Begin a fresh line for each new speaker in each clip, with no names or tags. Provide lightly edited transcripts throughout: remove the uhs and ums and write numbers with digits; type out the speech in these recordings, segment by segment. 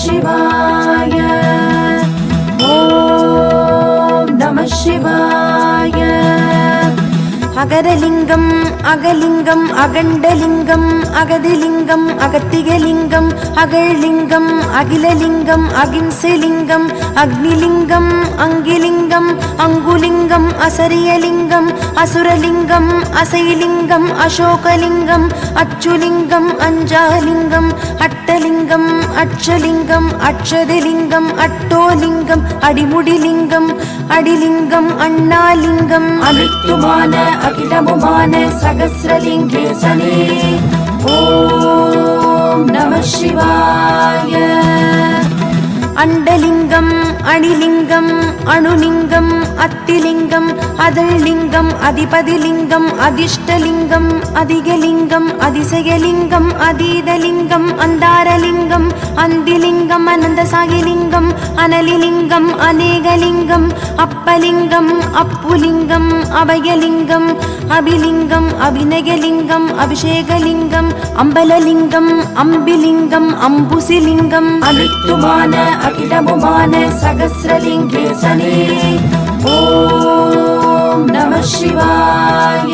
शिवाय ॐ नमः शिवाय अगरलिंगम अगलिंगम अगंडलिंगम अगदिलिंगम अगतिगलिंगम अगलिंगम अगिललिंगम अगिंसलिंगम अग्निलिंगम अंगिलिंगम अंगुलिंगम असरियलिंगम असुरलिंगम असैलिंगम अशोकलिंगम अच्युलिंगम अंजालिंगम अट्टलिंगम अक्षलिंगम अक्षदलिंगम अट्टोलिंगम अडिमुडिलिंगम अडिलिंगम अण्णालिंगम अमित्तुमान अखिलमुमान सहस्रलिंगेशने ॐ नमः शिवाय अंडलिंगम अणिलिंगम अणुलिंगम अत्तिलिंगम अदलिंगम अधिपतिलिंगम अधिष्टलिंगम अधिगलिंगम अधिशयलिंगम अधीदलिंगम अंधारलिंगम अंदिलिंगम अनंतसागिलिंगम अनलिलिंगम अनेकलिंगम अप्पलिंगम अप्पुलिंगम अभयलिंगम अभिलिंगम अभिनयलिंगम अभिषेकलिंगम अम्बललिंगम अम्बिलिंगम अम्बुसिलिंगम अमित्तुमान अखिलमुमान सहस्रलिंगेशने ॐ नमः शिवाय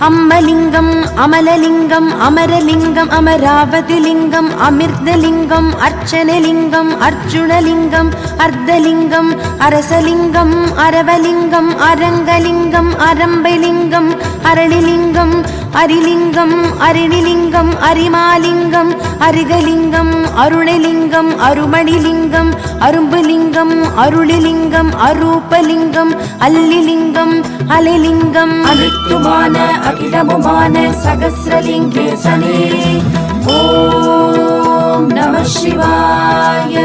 अम्मलिंगम अमललिंगम अमरलिंगम अमरावतिलिंगम अमिर्दलिंगम अर्चनलिंगम अर्जुनलिंगम अर्धलिंगम अरसलिंगम अरवलिंगम अरंगलिंगम अरंबलिंगम अरलिलिंगम अरिलिंगम अरिणिलिंगम अरिमालिंगम अरिगलिंगम अरुणलिंगम अरुमणिलिंगम अरुंबलिंगम अरुलिलिंगम अरूपलिंगम अल्लिलिंगम अलिलिंगम अमित्तुमान अखिलमुमान सहस्रलिंगेशने ॐ नमः शिवाय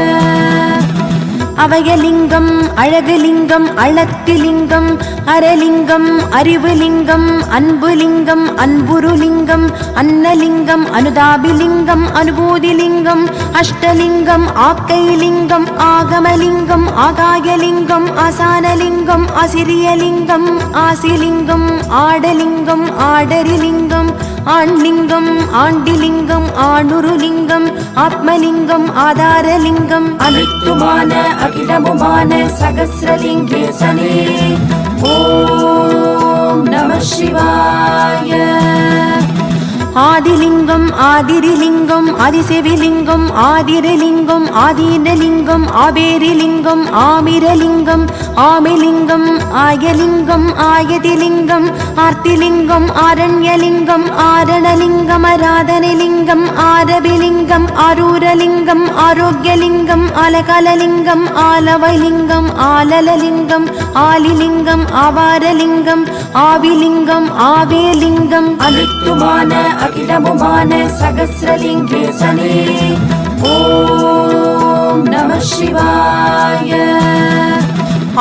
अवयलिंगम अழகுலிங்கம் அளத்திலிங்கம் அரலிங்கம் அறிவுலிங்கம் அன்புலிங்கம் அன்புருலிங்கம் அன்னலிங்கம் அனுதாபிலிங்கம் அனுபூதிலிங்கம் அஷ்டலிங்கம் ஆக்கைலிங்கம் ஆகமலிங்கம் ஆகாயலிங்கம் ஆசானலிங்கம் அசிரியலிங்கம் ஆசிலிங்கம் ஆடலிங்கம் ஆடரிலிங்கம் ஆண்லிங்கம் ஆண்டிலிங்கம் ஆணுருலிங்கம் ஆத்மலிங்கம் ஆதாரலிங்கம் அமித்துமான अखिलमुमान सहस्रलिंगेशने ॐ नमः शिवाय आदिलिंगम आदिरिलिंगम आदिसेविलिंगम आदिरलिंगम आदीनलिंगम आबेरिलिंगम आमिरलिंगम आमिलिंगम आयलिंगम आयतिलिंगम आर्तिलिंगम आरण्यलिंगम आरणलिंगम आराधनलिंगम आरबिलिंगम आरूरलिंगम आरोग्यलिंगम आलकललिंगम आलवलिंगम आलललिंगम आलिलिंगम आवारलिंगम आविलिंगम आवेलिंगम अमित्तुमान अखिलमुमान सहस्रलिंगेशने ॐ नमः शिवाय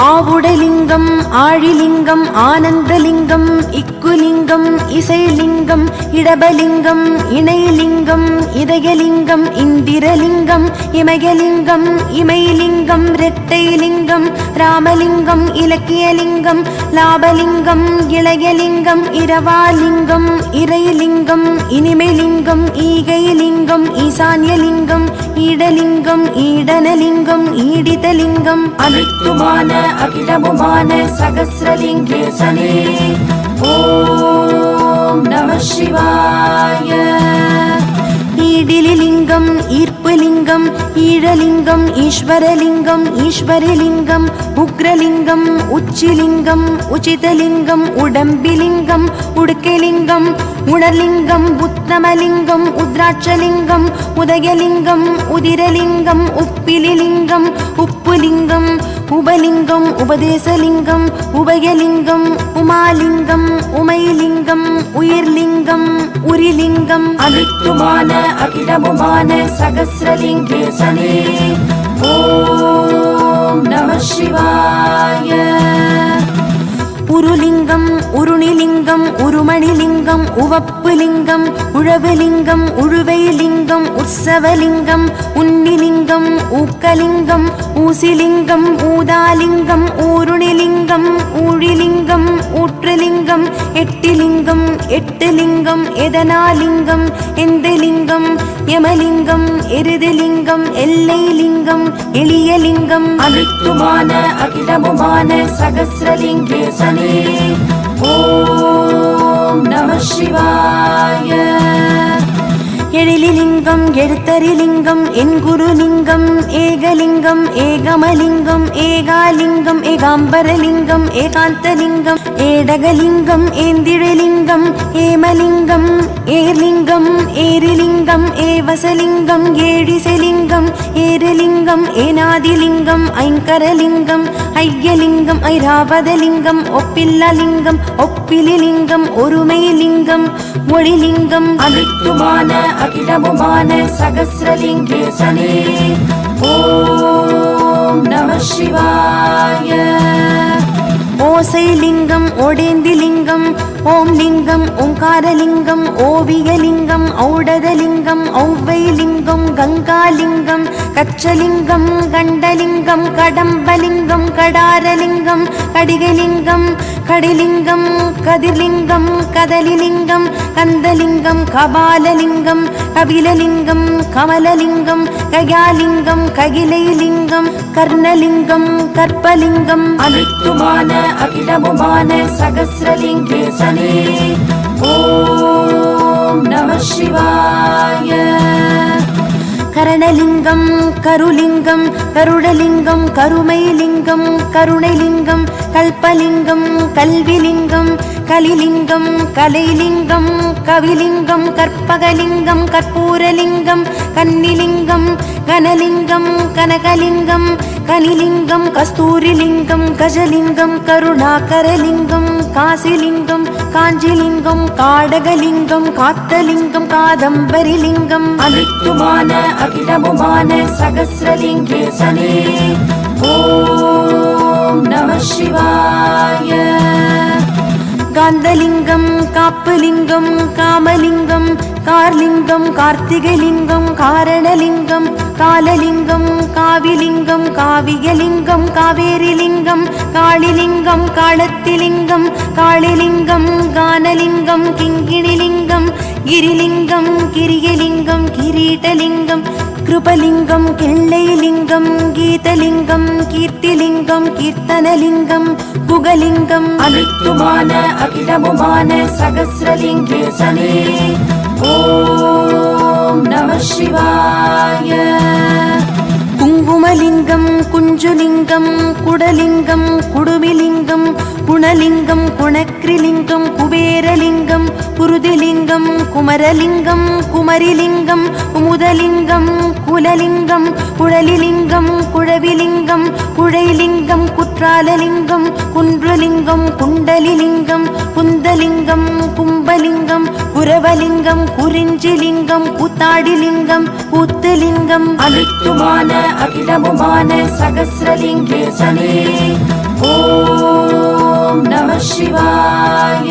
ஆவுடலிங்கம் ஆழிலிங்கம் ஆனந்தலிங்கம் இக்குலிங்கம் இசைலிங்கம் இடபலிங்கம் இணைலிங்கம் இதயலிங்கம் இந்திரலிங்கம் இமயலிங்கம் இமைலிங்கம் இரட்டைலிங்கம் ராமலிங்கம் இலக்கியலிங்கம் லாபலிங்கம் இளையலிங்கம் இரவாலிங்கம் இறைலிங்கம் இனிமைலிங்கம் ஈகைலிங்கம் ஈசான்யலிங்கம் ஈடலிங்கம் ஈடனலிங்கம் ஈடிதலிங்கம் அமித்துமான अखिलमुमान सहस्रलिंगेशने ॐ नमः शिवाय ஈடிலிங்கம் ஈர்ப்புலிங்கம் ஈழலிங்கம் ஈஸ்வரலிங்கம் ஈஸ்வரிலிங்கம் உக்ரலிங்கம் உச்சிலிங்கம் உச்சிதலிங்கம் உடம்பிலிங்கம் உடுக்கலிங்கம் உணர்லிங்கம் உத்தமலிங்கம் உத்ராட்சலிங்கம் உதயலிங்கம் உதிரலிங்கம் உப்பிலிலிங்கம் உப்புலிங்கம் உபலிங்கம் உபதேசலிங்கம் உபயலிங்கம் உமாலிங்கம் உமைலிங்கம் உயிர்லிங்கம் உரிலிங்கம் அமித்துமான अखिलमुमान सहस्रलिंगेशने ॐ नमः शिवाय உருலிங்கம் உருணிலிங்கம் உருமணிலிங்கம் உவப்புலிங்கம் உழவுலிங்கம் உழுவைலிங்கம் உற்சவலிங்கம் உன்னிலிங்கம் ஊக்கலிங்கம் ஊசிலிங்கம் ஊதாலிங்கம் ஊருணிலிங்கம் ஊழிலிங்கம் ஊற்றுலிங்கம் எட்டிலிங்கம் எட்டுலிங்கம் எதனாலிங்கம் எந்தலிங்கம் யமலிங்கம் எருதுலிங்கம் எல்லை லிங்கம் எளிய லிங்கம்
அனைத்துமான அகிலமுமான சகஸ்ரலிங்கேசனே ஓம் நம சிவாய.
எழிலிங்கம் எழுத்தரிலிங்கம் என்குருலிங்கம் ஏகலிங்கம் ஏகமலிங்கம் ஏகாலிங்கம் ஏகாம்பரலிங்கம் ஏகாந்தலிங்கம் ஏடகலிங்கம் ஏந்திழலிங்கம் ஏமலிங்கம் ஏர்லிங்கம் ஏரிலிங்கம் ஏவசலிங்கம் ஏழிசலிங்கம் ஏரலிங்கம் ஏனாதிலிங்கம் ஐங்கரலிங்கம் ஐயலிங்கம் ஐராவதலிங்கம் ஒப்பில்லலிங்கம் ஒப்பிலிலிங்கம் ஒருமைலிங்கம் மொழிலிங்கம்
அனைத்துமான அகிலமுமான சகஸ்ரலிங்கேசனே ஓம் நம சிவாய.
ஓசைலிங்கம் ஒடேந்திலிங்கம் ஓம் லிங்கம் ஓங்காரலிங்கம் ஓவியலிங்கம் ஔடதலிங்கம் ஔவைலிங்கம் கங்காலிங்கம் கச்சலிங்கம் கண்டலிங்கம் கடம்பலிங்கம் கடாரலிங்கம் கடிகலிங்கம் கடிலிங்கம் கதிர்லிங்கம் கதலிலிங்கம் கந்தலிங்கம் கபாலலிங்கம் கபிலலிங்கம் கமலலிங்கம் கயாலிங்கம் ககிலைலிங்கம் கர்ணலிங்கம் கற்பலிங்கம்
அனைத்துமான அகிலமுமான சகஸ்ரலிங்கேசனே ஓம் நம சிவாய.
கரணலிங்கம் கருலிங்கம் கருடலிங்கம் கருமைலிங்கம் கருணைலிங்கம் கல்பலிங்கம் கல்விலிங்கம் கலிலிங்கம் கலைலிங்கம் கவிலிங்கம் கற்பகலிங்கம் கற்பூரலிங்கம் கன்னிலிங்கம் கனலிங்கம் கனகலிங்கம் கனிலிங்கம் கஸ்தூரிலிங்கம் கஜலிங்கம் கருணாகரலிங்கம் காசிலிங்கம் காஞ்சிலிங்கம் காடகலிங்கம் காத்தலிங்கம் காதம்பரிலிங்கம்
அனைத்துமான அகிலமுமான சகஸ்ரலிங்கேசனே ஓம் நம சிவாய.
காந்தலிங்கம் காப்புலிங்கம் காமலிங்கம் கார்லிங்கம் கார்த்திகலிங்கம் காரணலிங்கம் காலலிங்கம் காவிலிங்கம் காவியலிங்கம் காவேரிலிங்கம் காளிலிங்கம் காளத்திலிங்கம் காளிலிங்கம் கானலிங்கம் கிங்கிணிலிங்கம் கிரிலிங்கம் கிரியலிங்கம் கிரீடலிங்கம் கிருபலிங்கம் கிள்ளைலிங்கம் கீதலிங்கம் கீர்த்திலிங்கம் கீர்த்தனலிங்கம் குகலிங்கம்
அனைத்துமான அகிலமுமான சகஸ்ரலிங்கேசனே ஓம் நம சிவாய.
குங்குமலிங்கம் குஞ்சுலிங்கம் குடலிங்கம் குடுமிலிங்கம் குணலிங்கம் குணக்ரிலிங்கம் குபேரலிங்கம் குருதிலிங்கம் குமரலிங்கம் குமரிலிங்கம் குமுதலிங்கம் குலலிங்கம் குழலிலிங்கம் குழவிலிங்கம் குழைலிங்கம் குற்றாலலிங்கம் குன்றுலிங்கம் குண்டலிலிங்கம் குந்தலிங்கம் கும்பலிங்கம் குரவலிங்கம் குறிஞ்சிலிங்கம் கூத்தாடிலிங்கம் கூத்துலிங்கம்
அனைத்துமான அகிலமுமான சகஸ்ரலிங்கேசனே ஓம் நம சிவாய.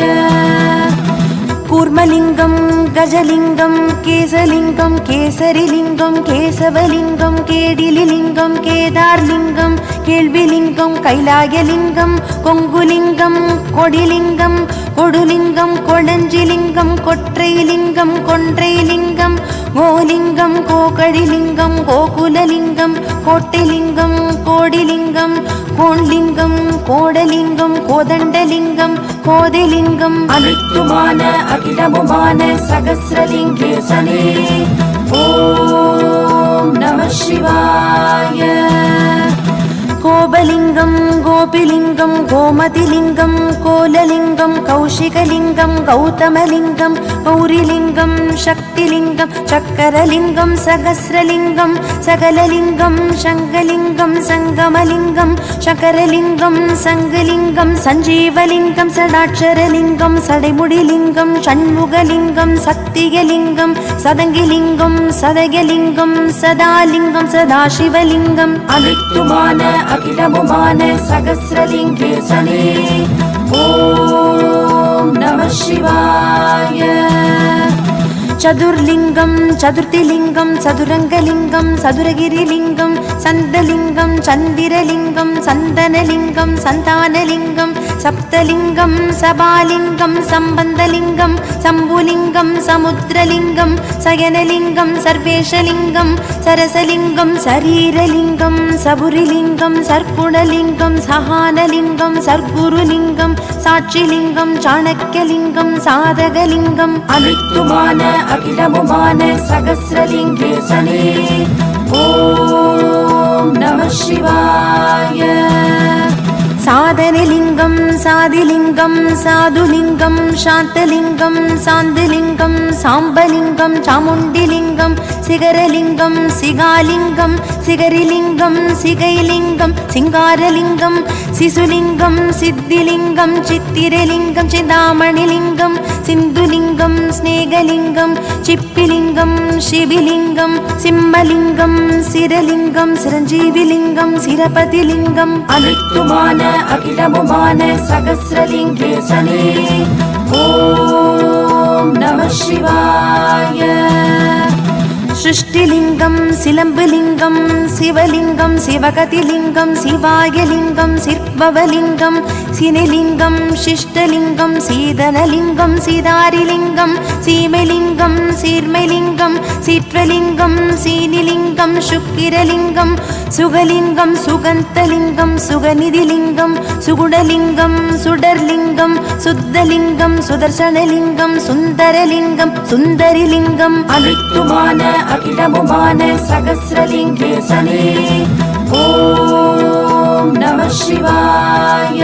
கூர்மலிங்கம் கஜலிங்கம் கேசலிங்கம் கேசரிலிங்கம் கேசவலிங்கம் கேடிலிலிங்கம் கேதார்லிங்கம் கேள்விலிங்கம் கைலாயலிங்கம் கொங்குலிங்கம் கொடிலிங்கம் கொடுலிங்கம் கொளஞ்சிலிங்கம் கொற்றைலிங்கம் கொன்றைலிங்கம் கோலிங்கம் கோகழிலிங்கம் கோகுலலிங்கம் கோட்டைலிங்கம் கோடிலிங்கம் கோண்லிங்கம் கோடலிங்கம் கோதண்டலிங்கம் கோதிலிங்கம்
அனைத்துமான அகிலமுமான சகஸ்ரலிங்கேசனே ஓம் நம சிவாய.
கோபலிங்கம் கோபிலிங்கம் கோமதிலிங்கம் கோலலிங்கம் கௌஷிகலிங்கம் கௌதமலிங்கம் கௌரிலிங்கம் சக்திலிங்கம் சக்கரலிங்கம் சகஸ்ரலிங்கம் சகலலிங்கம் சங்கலிங்கம் சங்கமலிங்கம் சக்கரலிங்கம் சங்கலிங்கம் சஞ்சீவலிங்கம் சடாட்சரலிங்கம் சடைமுடிலிங்கம் சண்முகலிங்கம் சக்தியலிங்கம் சதங்கிலிங்கம் சதயலிங்கம் சதாலிங்கம் சதாசிவலிங்கம்
அனைத்துமான அகிலமுமான சகஸ்ரலிங்கேசனே ஓம் நம சிவாய.
சதுர்லிங்கம் சதுர்த்திலிங்கம் சதுரங்கலிங்கம் சதுரகிரிலிங்கம் சந்தலிங்கம் சந்திரலிங்கம் சந்தனலிங்கம் சந்தானலிங்கம் சப்தலிங்கம் சபாலிங்கம் சம்பந்தலிங்கம் சம்புலிங்கம் சமுத்திரலிங்கம் சயனலிங்கம் சர்வேஷலிங்கம் சரசலிங்கம் சரீரலிங்கம் சபுரிலிங்கம் சர்க்குணலிங்கம் சஹானலிங்கம் சர்க்குருலிங்கம் சாட்சிலிங்கம் சாணக்கியலிங்கம் சாதகலிங்கம்
அனித்துமான அகிலமுமான சகஸ்ரலிங்கேசனே ஓம் நம சிவாய.
சாதனலிங்கம் சாதிலிங்கம் சாதுலிங்கம் சாந்தலிங்கம் சாந்தலிங்கம் சாம்பலிங்கம் சாமுண்டிலிங்கம் சிகரலிங்கம் சிகாலிங்கம் சிகரிலிங்கம் சிகைலிங்கம் சிங்காரலிங்கம் சிசுலிங்கம் சித்திலிங்கம் சித்திரலிங்கம் சிந்தாமணிலிங்கம் சிந்துலிங்கம் ஸ்நேகலிங்கம் சிப்பிலிங்கம் சிபிலிங்கம் சிம்மலிங்கம் சிரலிங்கம் சிரஞ்சீவிலிங்கம் சிரபதிலிங்கம்
அனித்துமான அகிலமுமான சகஸ்ரலிங்கேசனே ஓம் நம சிவாய.
சிருஷ்டிலிங்கம் சிலம்புலிங்கம் சிவலிங்கம் சிவகதிலிங்கம் சிவாயலிங்கம் சிற்பவலிங்கம் சினிலிங்கம் சிஷ்டலிங்கம் சீதனலிங்கம் சீதாரிலிங்கம் சீமலிங்கம் சீர்மலிங்கம் சீற்றலிங்கம் சீனிலிங்கம் சுக்கிரலிங்கம் சுகலிங்கம் சுகந்தலிங்கம் சுகநிதிலிங்கம் சுகுணலிங்கம் சுடர்லிங்கம் சுத்தலிங்கம் சுதர்சனலிங்கம் சுந்தரலிங்கம் சுந்தரிலிங்கம்
அனித்துமான அகிலமுமான சகஸ்ரலிங்கேசனே ஓம் நம சிவாய.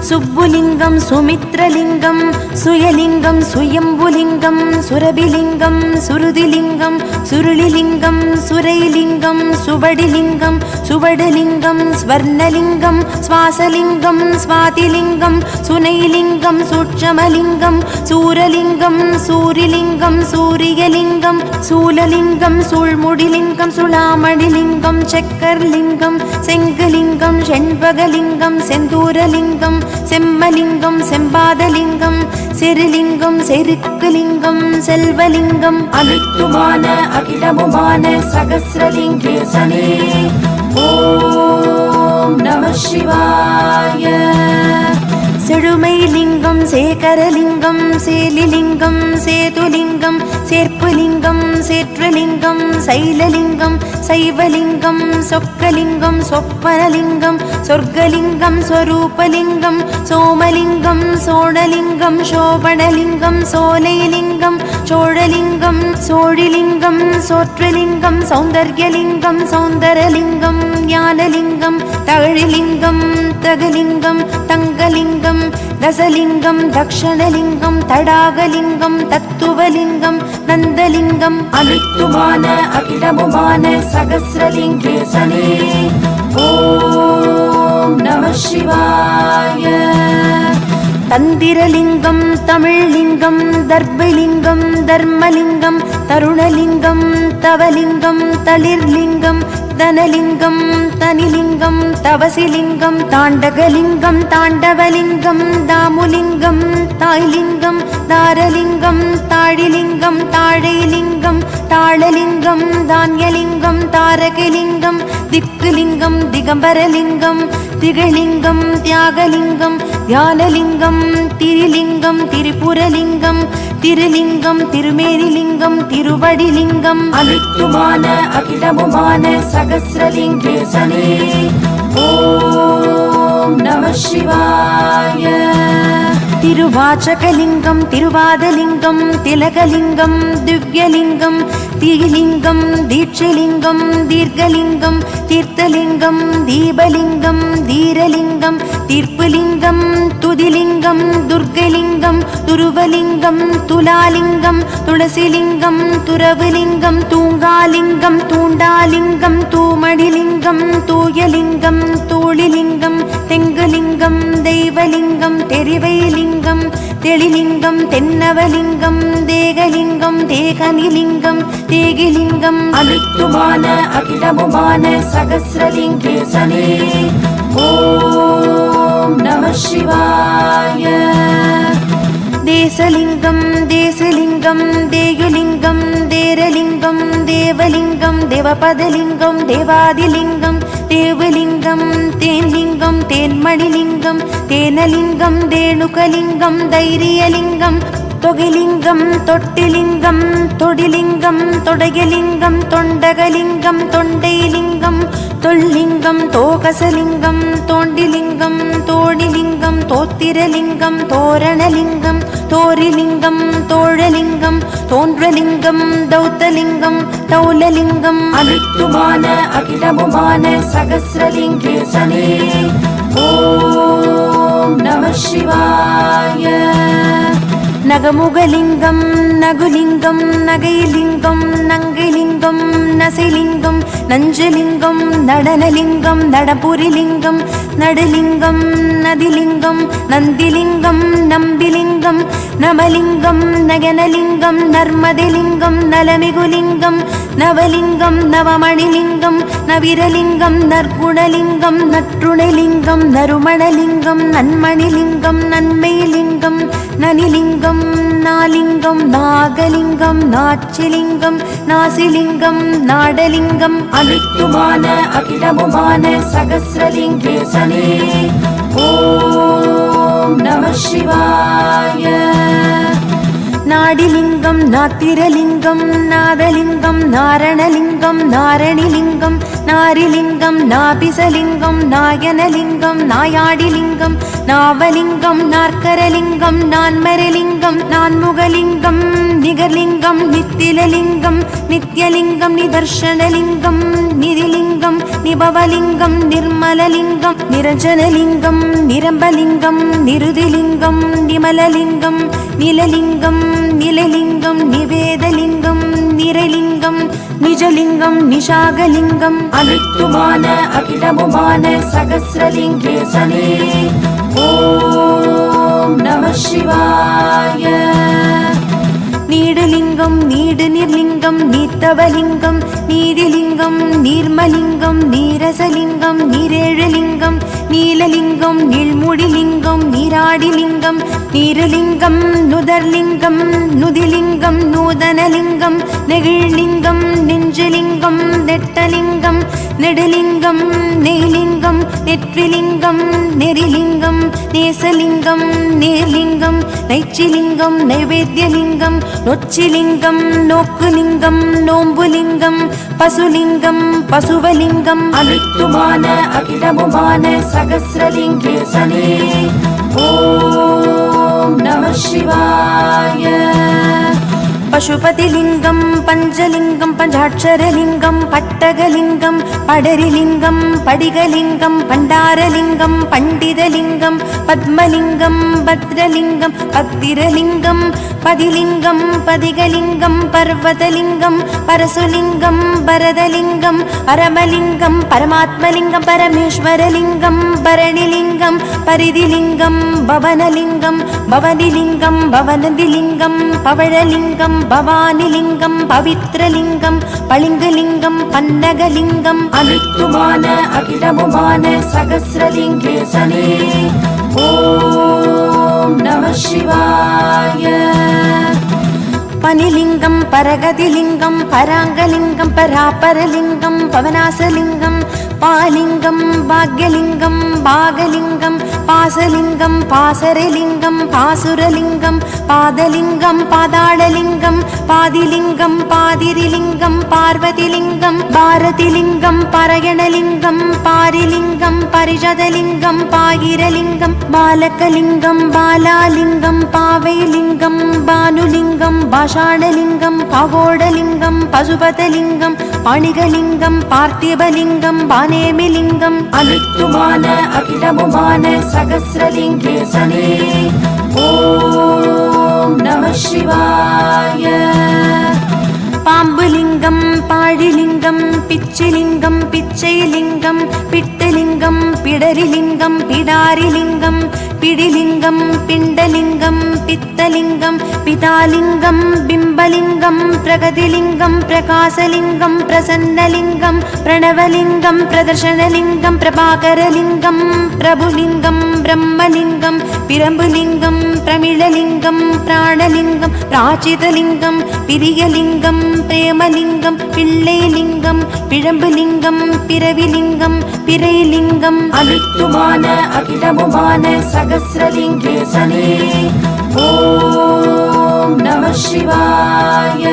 சுப்புலிங்கம் சுமித்ரலிங்கம் சுயலிங்கம் சுயம்புலிங்கம் சுரபிலிங்கம் சுருதிலிங்கம் சுருளிலிங்கம் சுரைலிங்கம் சுவடிலிங்கம் சுவடலிங்கம் ஸ்வர்ணலிங்கம் சுவாசலிங்கம் ஸ்வாதிலிங்கம் சுனைலிங்கம் சூட்சமலிங்கம் சூரலிங்கம் சூரிலிங்கம் சூரியலிங்கம் சூலலிங்கம் சூழ்முடிலிங்கம் சுளாமணிலிங்கம் சக்கர்லிங்கம் செங்கலிங்கம் செண்பகலிங்கம் செந்தூரலிங்கம் செம்மலிங்கம் செம்பாதலிங்கம் செருலிங்கம் செருக்குலிங்கம் செல்வலிங்கம்
அனித்துமான அகிலமுமான சகஸ்ரலிங்கேசனே ஓம் நம சிவாய.
செழுமைலிங்கம் சேகரலிங்கம் சேலிலிங்கம் சேதுலிங்கம் சேர்ப்புலிங்கம் சேற்றலிங்கம் சைலலிங்கம் சைவலிங்கம் சொக்கலிங்கம் சொப்பனலிங்கம் சொர்க்கலிங்கம் ஸ்வரூபலிங்கம் சோமலிங்கம் சோழலிங்கம் சோபணலிங்கம் சோலைலிங்கம் சோழலிங்கம் சோழிலிங்கம் சோற்றலிங்கம் சௌந்தர்யலிங்கம் சௌந்தரலிங்கம் ஞானலிங்கம் தகழிலிங்கம் தகலிங்கம் தங்கலிங்கம் தசலிங்கம் தக்ஷணலிங்கம் தடாகலிங்கம் தத்துவலிங்கம் நந்தலிங்கம்
அனித்துமான அகிலமுமான சகஸ்ரலிங்கேசனே ஓம் நம சிவாய.
தந்திரலிங்கம் தமிழ்லிங்கம் தர்பலிங்கம் தர்மலிங்கம் தருணலிங்கம் தவலிங்கம் தளிர்லிங்கம் தனலிங்கம் தனிலிங்கம் தவசிலிங்கம் தாண்டகலிங்கம் தாண்டவலிங்கம் தாமுலிங்கம் தாய்லிங்கம் தாரலிங்கம் தாழிலிங்கம் தாழைலிங்கம் தாளலிங்கம் தான்யலிங்கம் தாரகலிங்கம் திக்குலிங்கம் திகம்பரலிங்கம் திகழிங்கம் தியாகலிங்கம் தியானலிங்கம் திரிலிங்கம் திரிபுரலிங்கம் திருலிங்கம் திருமேனிலிங்கம் திருவடிலிங்கம்
அனித்துமான அகிலமுமான சகஸ்ரலிங்கேசனே ஓம் நம சிவாய.
திருவாச்சகலிங்கம் திருவாதலிங்கம் திலகலிங்கம் திவ்யலிங்கம் தீலிங்கம் தீட்சலிங்கம் தீர்க்கலிங்கம் தீர்த்தலிங்கம் தீபலிங்கம் தீரலிங்கம் தீர்ப்புலிங்கம் துதிலிங்கம் துர்கலிங்கம் துருவலிங்கம் துலாலிங்கம் துளசிலிங்கம் துறவுலிங்கம் தூங்காலிங்கம் தூண்டாலிங்கம் தூமணிலிங்கம் தூயலிங்கம் தூளிலிங்கம் தெங்குலிங்கம் தெய்வலிங்கம் தெரிவைலிங்கம் தெளிலிங்கம் தென்னவலிங்கம் தேகலிங்கம் தேகனிலிங்கம் தேகிலிங்கம்
அனித்துமான அகிலமுமான சகஸ்ரலிங்கேசனே ஓம் நம சிவாய.
தேசலிங்கம் தேசலிங்கம் தேயுலிங்கம் தேரலிங்கம் தேவலிங்கம் தேவபதலிங்கம் தேவாதிலிங்கம் தேவலிங்கம் தேவலிங்கம் தேன்லிங்கம் தேன்மணிலிங்கம் தேனலிங்கம் தேனுகலிங்கம் தைரியலிங்கம் தொகிலிங்கம் தொட்டிலிங்கம் தொடிலிங்கம் தொடையலிங்கம் தொண்டகலிங்கம் தொண்டைலிங்கம் தொல்லிங்கம் தோகசலிங்கம் தோண்டிலிங்கம் தோணிலிங்கம் தோத்திரலிங்கம் தோரணலிங்கம் தோரிலிங்கம் தோழலிங்கம் தோன்றலிங்கம் தௌத்தலிங்கம் தௌலலிங்கம்
அனித்துமான அகிலமுமான சகஸ்ரலிங்கேசனே ஓம் நம சிவாய.
நகமுகலிங்கம் நகுலிங்கம் நகைலிங்கம் நங்கைலிங்கம் நசைலிங்கம் நஞ்சலிங்கம் நடனலிங்கம் நடபுரிலிங்கம் நடுலிங்கம் நதிலிங்கம் நந்திலிங்கம் நம்பிலிங்கம் நமலிங்கம் நயனலிங்கம் நர்மதிலிங்கம் நலமிகுலிங்கம் நவலிங்கம் நவமணிலிங்கம் நவிரலிங்கம் நற்குணலிங்கம் நற்றுணைலிங்கம் நறுமணலிங்கம் நன்மணிலிங்கம் நன்மைலிங்கம் நனிலிங்கம் நாலிங்கம் நாகலிங்கம் நாச்சிலிங்கம் நாசிலிங்கம் நாடலிங்கம்
அனித்துமான அகிலமுமான சகஸ்ரலிங்கேசனே ஓம் நம சிவாய.
நாடிலிங்கம் நாத்திரலிங்கம் நாதலிங்கம் நாரணலிங்கம் நாரணிலிங்கம் நாரிலிங்கம் நாபிசலிங்கம் நாயனலிங்கம் நாயாடிலிங்கம் நாவலிங்கம் நாற்கரலிங்கம் நான்மரலிங்கம் நான்முகலிங்கம் நிகர்லிங்கம் நித்திலலிங்கம் நித்யலிங்கம் நிதர்ஷனலிங்கம் நிதிலிங்கம் நிபவலிங்கம் நிர்மலலிங்கம் நிரஞ்சனலிங்கம் நிரம்பலிங்கம் நிருதிலிங்கம் நிமலலிங்கம் நிலலிங்கம் நிலலிங்கம் நிவேதலிங்கம் நிரலிங்கம் நிஜலிங்கம் நிஷாகலிங்கம்
அனித்துமான அகிலமுமான சகஸ்ரலிங்கேசனே ஓம் நம சிவாய.
நீடுலிங்கம் நீடு நிர்லிங்கம் நீத்தவலிங்கம் நீதிலிங்கம் நீர்மலிங்கம் நீரசலிங்கம் நீரேழலிங்கம் நீலலிங்கம் நீழ்முடிலிங்கம் நீராடிலிங்கம் நீருலிங்கம் நுதர்லிங்கம் நுதிலிங்கம் நூதனலிங்கம் நெகிழ்லிங்கம் நெஞ்சலிங்கம் நெட்டலிங்கம் நெடுலிங்கம் நெய்லிங்கம் நெற்றிலிங்கம் நெறிலிங்கம் நேசலிங்கம் நேர்லிங்கம் நைச்சிலிங்கம் நைவேத்தியலிங்கம் நொச்சிலிங்கம் நோக்குலிங்கம் நோம்புலிங்கம் பசுலிங்கம் பசுவலிங்கம்
அனித்துமான அகிலமுமான சகஸ்ரலிங்கேசனே ஓம் நம சிவாய.
பசுபதிலிங்கம் பஞ்சலிங்கம் பஞ்சாட்சரலிங்கம் பட்டகலிங்கம் படரிலிங்கம் படிகலிங்கம் பண்டாரலிங்கம் பண்டிதலிங்கம் பத்மலிங்கம் பத்ரலிங்கம் பத்திரலிங்கம் பதிலிங்கம் பதிகலிங்கம் பர்வதலிங்கம் பரசுலிங்கம் பரதலிங்கம் பரமலிங்கம் பரமாத்மலிங்கம் பரமேஸ்வரலிங்கம் பரணிலிங்கம் பரிதிலிங்கம் பவனலிங்கம் பவனிலிங்கம் பவனதிலிங்கம் பவழலிங்கம் பவானிலிங்கம் பவித்ரலிங்கம் பளிங்குலிங்கம் பன்னகலிங்கம்
அனித்துமான அகிலமுமான சகஸ்ரலிங்கேசனே ஓம் நம சிவாய.
பனிலிங்கம் பரகதிலிங்கம் பராங்கலிங்கம் பராபரலிங்கம் பவனாசலிங்கம் பாலிங்கம் பாக்யலிங்கம் பாகலிங்கம் பாசலிங்கம் பாசரலிங்கம் பாசுரலிங்கம் பாதலிங்கம் பாதாளலிங்கம் பாதிலிங்கம் பாதிரிலிங்கம் பார்வதிலிங்கம் பாரதிலிங்கம் பரயணலிங்கம் பாரிலிங்கம் பரிஷதலிங்கம் பாகிரலிங்கம் பாலகலிங்கம் பாலாலிங்கம் பாவைலிங்கம் பானுலிங்கம் பாஷாணலிங்கம் பாகோடலிங்கம் பசுபதலிங்கம் பணிகலிங்கம் பார்த்திபலிங்கம் பானேமிலிங்கம்
அனித்துமான அகிலமுமான சகஸ்ரலிங்கேசனே ஓம் நம சிவாய.
பாம்புலிங்கம் பாழிலிங்கம் பிச்சிலிங்கம் பிச்சைலிங்கம் பிட்டலிங்கம் பிடரிலிங்கம் பிடாரிலிங்கம் பிடிலிங்கம் பிண்டலிங்கம் பித்தலிங்கம் பிதாலிங்கம் பிம்பலிங்கம் பிரகதிலிங்கம் பிரகாசலிங்கம் பிரசன்னலிங்கம் பிரணவலிங்கம் பிரதர்ஷனலிங்கம் பிரபாகரலிங்கம் பிரபுலிங்கம் பிரம்மலிங்கம் பிரம்புலிங்கம் பிரமிழலிங்கம் பிராணலிங்கம் பிராச்சிதலிங்கம் பிரியலிங்கம் பிரேமலிங்கம் பிள்ளைலிங்கம் பிழம்புலிங்கம் பிறவிலிங்கம் பிறைலிங்கம்
அனித்துமான அகிலமுமான சகஸ்ரலிங்கேசனே ஓம் நம சிவாய.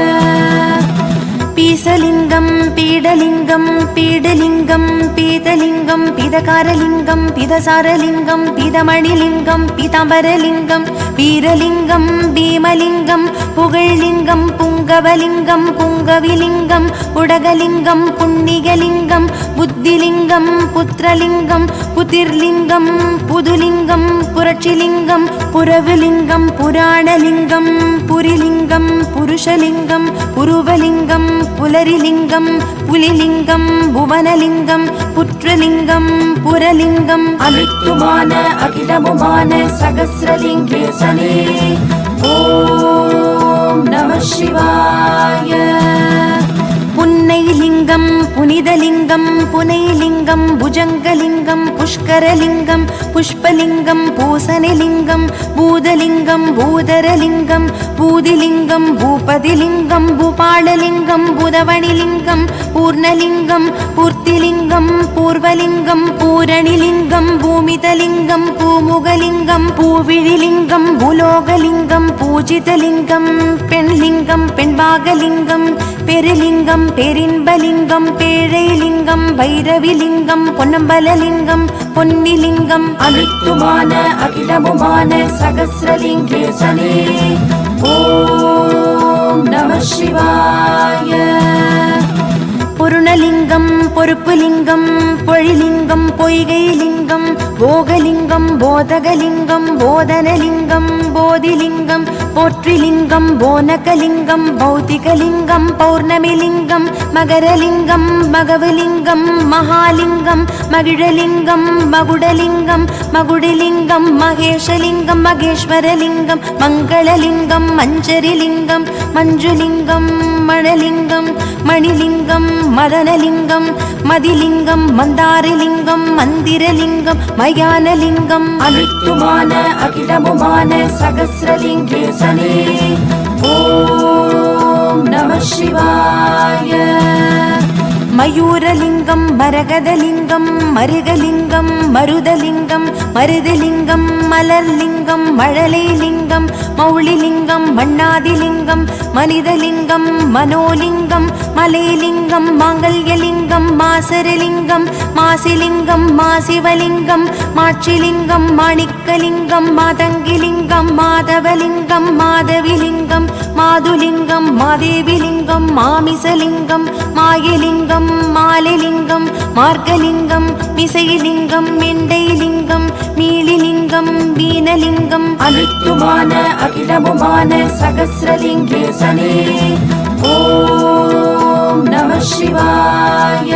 பீசலிங்கம் பீடலிங்கம் பீடலிங்கம் பீதலிங்கம் பிதகாரலிங்கம் பிதசாரலிங்கம் பிதமணிலிங்கம் பிதம்பரலிங்கம் வீரலிங்கம் பீமலிங்கம் புகழ்லிங்கம் புங்கவலிங்கம் புங்கவிலிங்கம் புடகலிங்கம் புண்ணியலிங்கம் புத்திலிங்கம் புத்திரலிங்கம் புதிர்லிங்கம் புதுலிங்கம் புரட்சிலிங்கம் புரவுலிங்கம் புராணலிங்கம் புரிலிங்கம் புருஷலிங்கம் புருவலிங்கம் புலரிலிங்கம் புலிலிங்கம் புவனலிங்கம் புற்றலிங்கம் புரலிங்கம்
அனித்துமான அகிலமுமான சகஸ்ரலிங்கேசனே ஓம் நம சிவாய.
புன்னைலிங்கம் புனிதலிங்கம் புனைலிங்கம் புஜங்கலிங்கம் புஷ்கரலிங்கம் புஷ்பலிங்கம் பூசணிலிங்கம் பூதலிங்கம் பூதரலிங்கம் பூதிலிங்கம் பூபதிலிங்கம் பூபாளலிங்கம் பூதவணிலிங்கம் பூர்ணலிங்கம் பூர்த்திலிங்கம் பூர்வலிங்கம் பூரணிலிங்கம் பூமிதலிங்கம் பூமுகலிங்கம் பூவிழிலிங்கம் பூலோகலிங்கம் பூஜிதலிங்கம் பெண்லிங்கம் பெண்பாகலிங்கம் பெருலிங்கம் பெரின்பலிங்கம் பேழைலிங்கம் பைரவிலிங்கம் பொன்னம்பலலிங்கம் பொன்னிலிங்கம்
அனித்துமான அகிலமுமான சகஸ்ரலிங்கேசனே ஓம் நம சிவாய.
பொருணலிங்கம் பொறுப்புலிங்கம் பொழிலிங்கம் பொய்கைலிங்கம் போகலிங்கம் போதகலிங்கம் போதனலிங்கம் போதிலிங்கம் போற்றிலிங்கம் போனகலிங்கம் பௌத்திகலிங்கம் பௌர்ணமிலிங்கம் மகரலிங்கம் மகவலிங்கம் மகாலிங்கம் மகிழலிங்கம் மகுடலிங்கம் மகுடிலிங்கம் மகேஷலிங்கம் மகேஸ்வரலிங்கம் மங்களலிங்கம் மஞ்சரிலிங்கம் மஞ்சுலிங்கம் மணலிங்கம் மணிலிங்கம் மதனலிங்கம் மதிலிங்கம் மந்தாரலிங்கம் மந்திரலிங்கம் மயானலிங்கம்
அனித்துமான அகிலமுமான சகஸ்ரலிங்கேசனே ஓம் நம சிவாய.
மயூரலிங்கம் மரகதலிங்கம் மருகலிங்கம் மருதலிங்கம் மருதலிங்கம் மலர்லிங்கம் மழலைலிங்கம் மௌளிலிங்கம் மண்ணாதிலிங்கம் மனிதலிங்கம் மனோலிங்கம் மலைலிங்கம் மாங்கல்யலிங்கம் மாசரலிங்கம் மாசிலிங்கம் மாசிவலிங்கம் மாட்சிலிங்கம் மாணிக்கலிங்கம் மாதங்கிலிங்கம் மாதவலிங்கம் மாதவிலிங்கம் மாதுலிங்கம் மாதேவிலிங்கம் மாமிசலிங்கம் மாயலிங்கம் மாலிலிங்கம் மார்கலிங்கம் மிசைலிங்கம் மெண்டைலிங்கம் மீளிலிங்கம் வீணலிங்கம்
அனித்துமான அகிலமுமான சகஸ்ரலிங்கேசனே ஓம் நம சிவாய.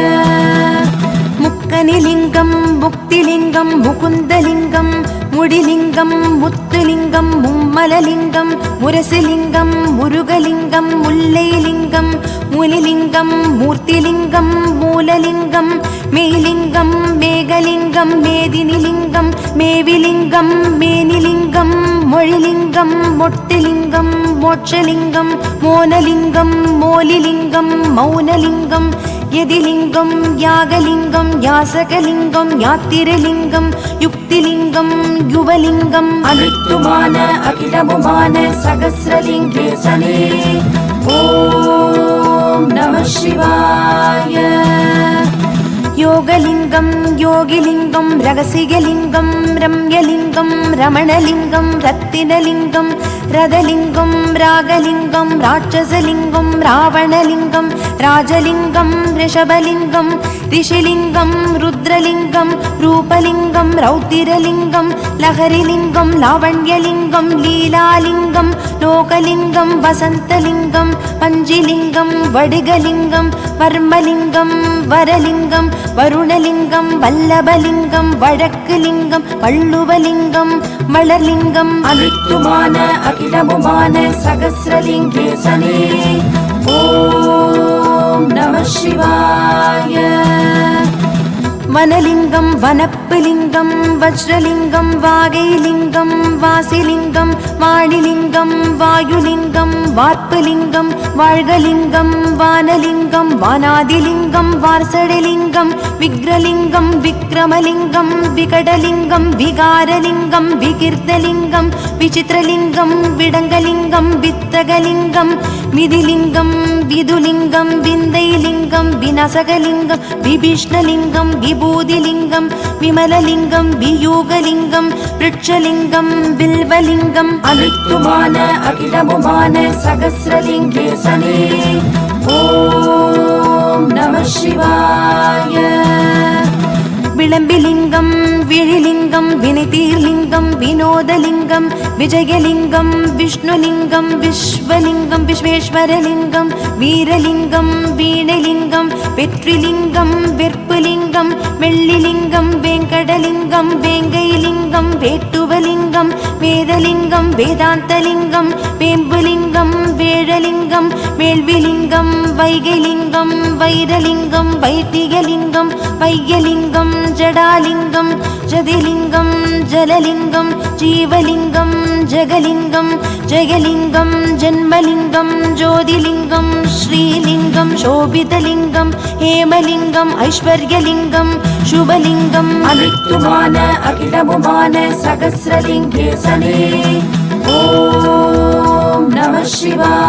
முக்கனிலிங்கம் முக்திலிங்கம் முகுந்தலிங்கம் முடிலிங்கம் முத்துலிங்கம் மும்மலலிங்கம் முரசுலிங்கம் முருகலிங்கம் முல்லைலிங்கம் முனிலிங்கம் மூர்த்திலிங்கம் மூலலிங்கம் மெய்லிங்கம் மேகலிங்கம் மேதினிலிங்கம் மேவிலிங்கம் மேனிலிங்கம் மொழிலிங்கம் மொட்டிலிங்கம் மோட்சலிங்கம் மோனலிங்கம் மோலிலிங்கம் மௌனலிங்கம் யதிலிங்கம் யாகலிங்கம் யாசகலிங்கம் யாத்திரலிங்கம் யுக்திலிங்கம் யுவலிங்கம்
அனித்துமான அகிலமுமான சகஸ்ரலிங்கேசனே ஓம் நம சிவாய.
யோகலிங்கம் யோகிலிங்கம் ரகசியலிங்கம் ரம்யலிங்கம் ரமணலிங்கம் ரத்தினலிங்கம் ரதலிங்கம் ராகலிங்கம் ராட்சசலிங்கம் ராவணலிங்கம் ராஜலிங்கம் ரிஷபலிங்கம் ரிஷிலிங்கம் ருத்ரலிங்கம் ரூபலிங்கம் ரௌத்திரலிங்கம் லஹரிலிங்கம் லாவண்யலிங்கம் லீலாலிங்கம் லோகலிங்கம் வசந்தலிங்கம் பஞ்சிலிங்கம் வடுகலிங்கம் வர்மலிங்கம் வரலிங்கம் வருணலிங்கம் வல்லபலிங்கம் வழக்குலிங்கம் வள்ளுவலிங்கம் மலர்லிங்கம்
அனித்துமான அகிலமுமான சகஸ்ரலிங்கேசனே ஓம் நம சிவாய.
வனலிங்கம் வனப்புலிங்கம் வஜ்ரலிங்கம் வாகைலிங்கம் வாசிலிங்கம் வாணிலிங்கம் வாயுலிங்கம் வார்ப்புலிங்கம் வாழ்கலிங்கம் வானலிங்கம் வானாதிலிங்கம் வார்சடலிங்கம் விக்ரலிங்கம் விக்ரமலிங்கம் விகடலிங்கம் விகாரலிங்கம் விகிர்தலிங்கம் விசித்திரலிங்கம் விடங்கலிங்கம் வித்தகலிங்கம் மிதிலிங்கம் விதுலிங்கம் விந்தைலிங்கம் விநாசகலிங்கம் விபீஷ்ணலிங்கம் விபூதிலிங்கம் விமலலிங்கம் வியூகலிங்கம் விருட்சலிங்கம் வில்வலிங்கம்
அனித்துமான அகிலமுமான சகஸ்ரலிங்கேசனே ஓம் நம சிவாய.
விளம்பிலிங்கம் விழிலிங்கம் வினைதீர்லிங்கம் வினோதலிங்கம் விஜயலிங்கம் விஷ்ணுலிங்கம் விஸ்வலிங்கம் விஸ்வேஸ்வரலிங்கம் வீரலிங்கம் வீணலிங்கம் வெற்றிலிங்கம் வெற்புலிங்கம் வெள்ளிலிங்கம் வேங்கடலிங்கம் வேங்கைலிங்கம் வேட்டுவலிங்கம் வேதலிங்கம் வேதாந்தலிங்கம் வேம்புலிங்கம் வேழலிங்கம் வேள்விலிங்கம் வைகைலிங்கம் வைரலிங்கம் வைத்தியலிங்கம் வையலிங்கம் ஜடாலிங்கம் ஜதிலிங்கம் ஜலலிங்கம் ஜீவலிங்கம் ஜகலிங்கம் ஜெயலிங்கம் ஜன்மலிங்கம் ஜோதிலிங்கம் ஸ்ரீலிங்கம் சோபிதலிங்கம் ஹேமலிங்கம் ஐஸ்வர்யலிங்கம் சுபலிங்கம்
அனித்துமான அகிலமுமான சகஸ்ரலிங்கேசனே ஓம் நம சிவாய.